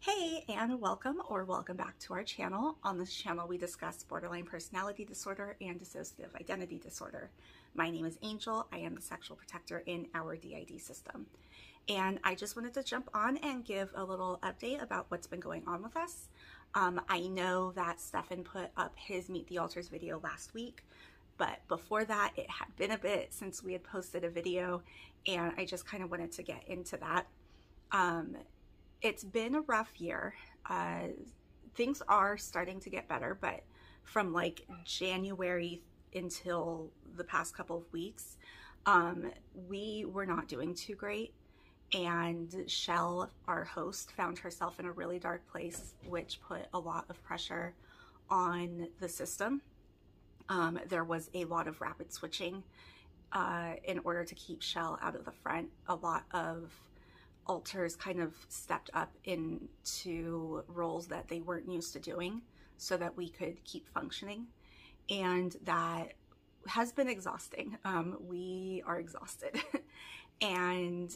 Hey, and welcome back to our channel. On this channel, we discuss borderline personality disorder and dissociative identity disorder. My name is Angel. I am the sexual protector in our DID system. And I just wanted to jump on and give a little update about what's been going on with us. I know that Stefan put up his Meet the Alters video last week, but before that, it had been a bit since we had posted a video, and I just kind of wanted to get into that. It's been a rough year. Things are starting to get better, but from like January until the past couple of weeks, we were not doing too great. And Shell, our host, found herself in a really dark place, which put a lot of pressure on the system. There was a lot of rapid switching in order to keep Shell out of the front. A lot of alters kind of stepped up into roles that they weren't used to doing so that we could keep functioning, and that has been exhausting. We are exhausted and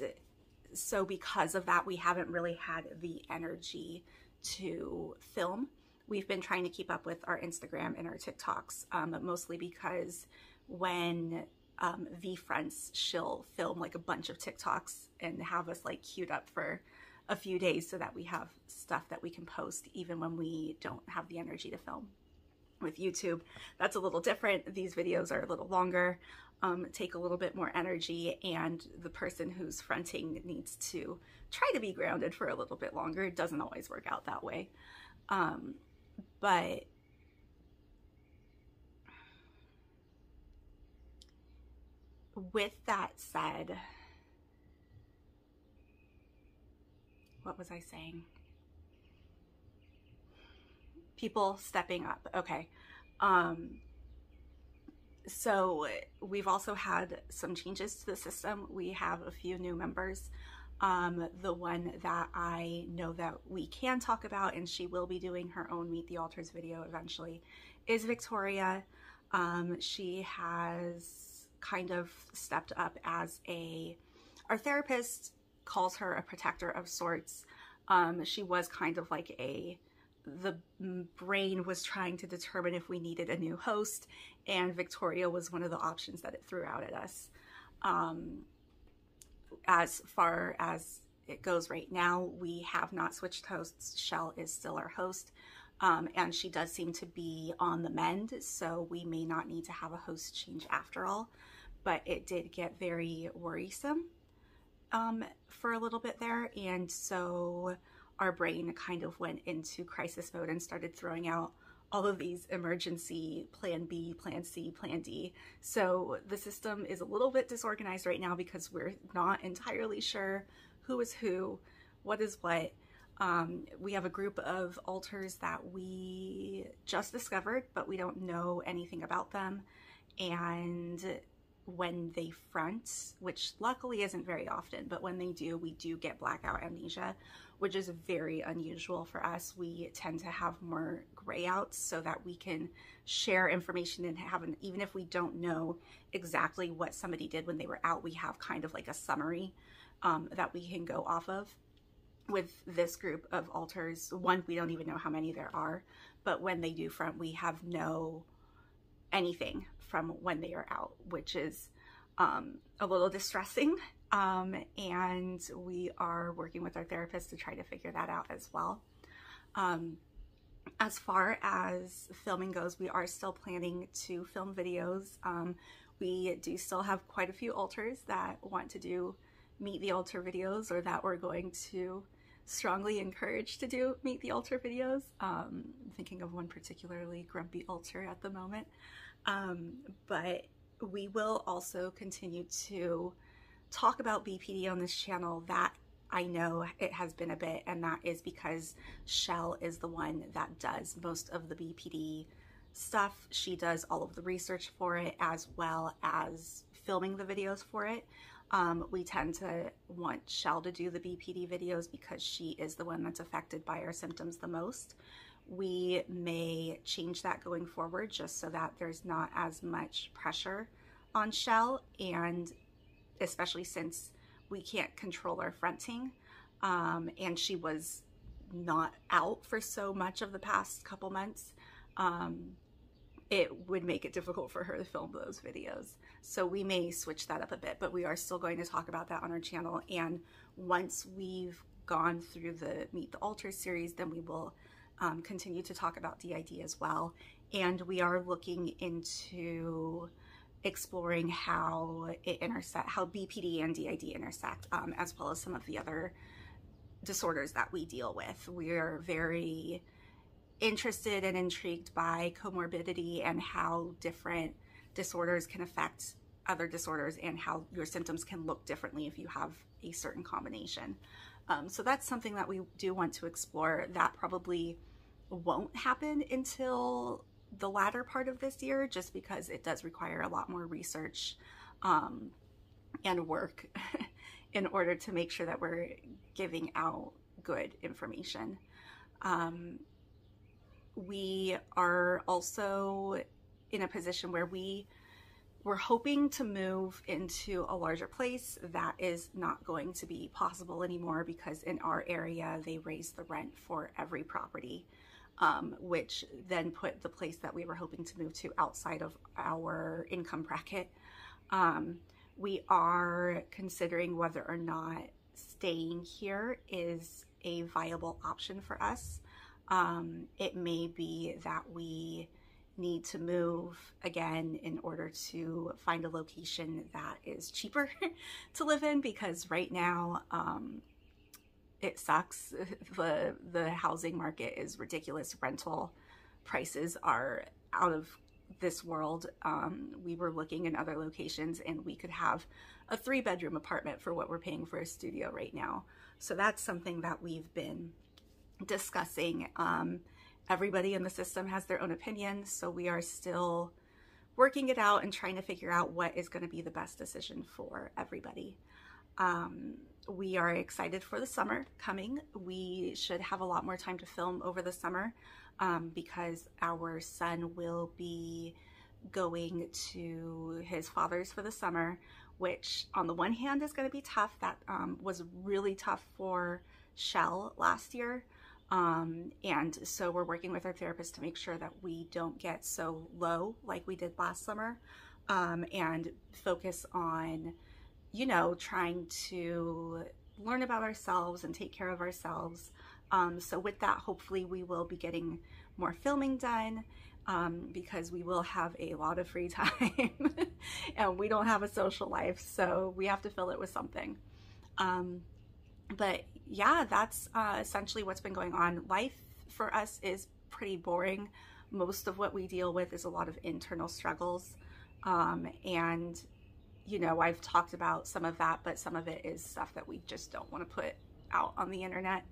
so because of that, we haven't really had the energy to film. We've been trying to keep up with our Instagram and our TikToks, mostly because when V Friends, she'll film like a bunch of TikToks and have us like queued up for a few days so that we have stuff that we can post even when we don't have the energy to film. With YouTube, that's a little different. These videos are a little longer, take a little bit more energy, and the person who's fronting needs to try to be grounded for a little bit longer. It doesn't always work out that way. But with that said, what was I saying? People stepping up. Okay. So we've also had some changes to the system. We have a few new members. The one that I know that we can talk about, and she will be doing her own Meet the Alters video eventually, is Victoria. She has kind of stepped up as our therapist calls her a protector of sorts. She was kind of like the brain was trying to determine if we needed a new host, and Victoria was one of the options that it threw out at us. As far as it goes right now, we have not switched hosts. Shell is still our host, and she does seem to be on the mend, so we may not need to have a host change after all, but it did get very worrisome for a little bit there, and so our brain kind of went into crisis mode and started throwing out all of these emergency plan B, plan C, plan D. So the system is a little bit disorganized right now because we're not entirely sure who is who, what is what. We have a group of alters that we just discovered, but we don't know anything about them. And when they front, which luckily isn't very often, but when they do, we do get blackout amnesia, which is very unusual for us. We tend to have more grayouts so that we can share information and even if we don't know exactly what somebody did when they were out, we have kind of like a summary that we can go off of. With this group of alters, one, we don't even know how many there are, but when they do front, we have no anything from when they are out, which is a little distressing. And we are working with our therapist to try to figure that out as well. As far as filming goes, we are still planning to film videos. We do still have quite a few alters that want to do Meet the Alter videos, or that we're going to strongly encourage to do Meet the Alter videos. I'm thinking of one particularly grumpy alter at the moment. But we will also continue to talk about BPD on this channel. That I know it has been a bit, and that is because Shell is the one that does most of the BPD stuff. She does all of the research for it as well as filming the videos for it. We tend to want Shell to do the BPD videos because she is the one that's affected by our symptoms the most. We may change that going forward just so that there's not as much pressure on Shell, and especially since we can't control our fronting, and she was not out for so much of the past couple months, it would make it difficult for her to film those videos. So we may switch that up a bit, but we are still going to talk about that on our channel. And once we've gone through the Meet the Alter series, then we will continue to talk about DID as well. And we are looking into exploring how how BPD and DID intersect, as well as some of the other disorders that we deal with. We are very interested and intrigued by comorbidity and how different disorders can affect other disorders and how your symptoms can look differently if you have a certain combination. So that's something that we do want to explore. That probably won't happen until the latter part of this year, just because it does require a lot more research and work in order to make sure that we're giving out good information. We are also in a position where we're hoping to move into a larger place. That is not going to be possible anymore because in our area they raised the rent for every property, which then put the place that we were hoping to move to outside of our income bracket. We are considering whether or not staying here is a viable option for us. It may be that we need to move again in order to find a location that is cheaper to live in, because right now it sucks. The housing market is ridiculous. Rental prices are out of this world. We were looking in other locations and we could have a 3-bedroom apartment for what we're paying for a studio right now. So that's something that we've been discussing. Everybody in the system has their own opinion, so we are still working it out and trying to figure out what is going to be the best decision for everybody. We are excited for the summer coming. We should have a lot more time to film over the summer because our son will be going to his father's for the summer, which on the one hand is going to be tough. That was really tough for Shell last year. And so we're working with our therapist to make sure that we don't get so low like we did last summer, and focus on, you know, trying to learn about ourselves and take care of ourselves. So with that, hopefully we will be getting more filming done, because we will have a lot of free time and we don't have a social life, so we have to fill it with something. But yeah, that's essentially what's been going on. Life for us is pretty boring. Most of what we deal with is a lot of internal struggles. And, you know, I've talked about some of that, but some of it is stuff that we just don't want to put out on the internet.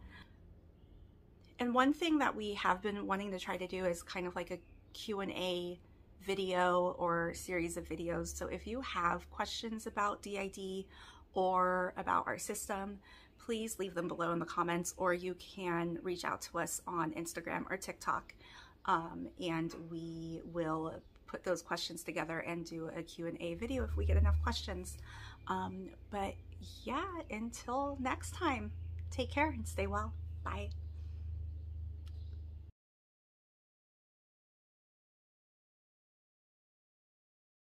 And one thing that we have been wanting to try to do is kind of like a Q&A video or series of videos. So if you have questions about DID or about our system, please leave them below in the comments, or you can reach out to us on Instagram or TikTok, and we will put those questions together and do a Q&A video if we get enough questions. But yeah, until next time, take care and stay well. Bye.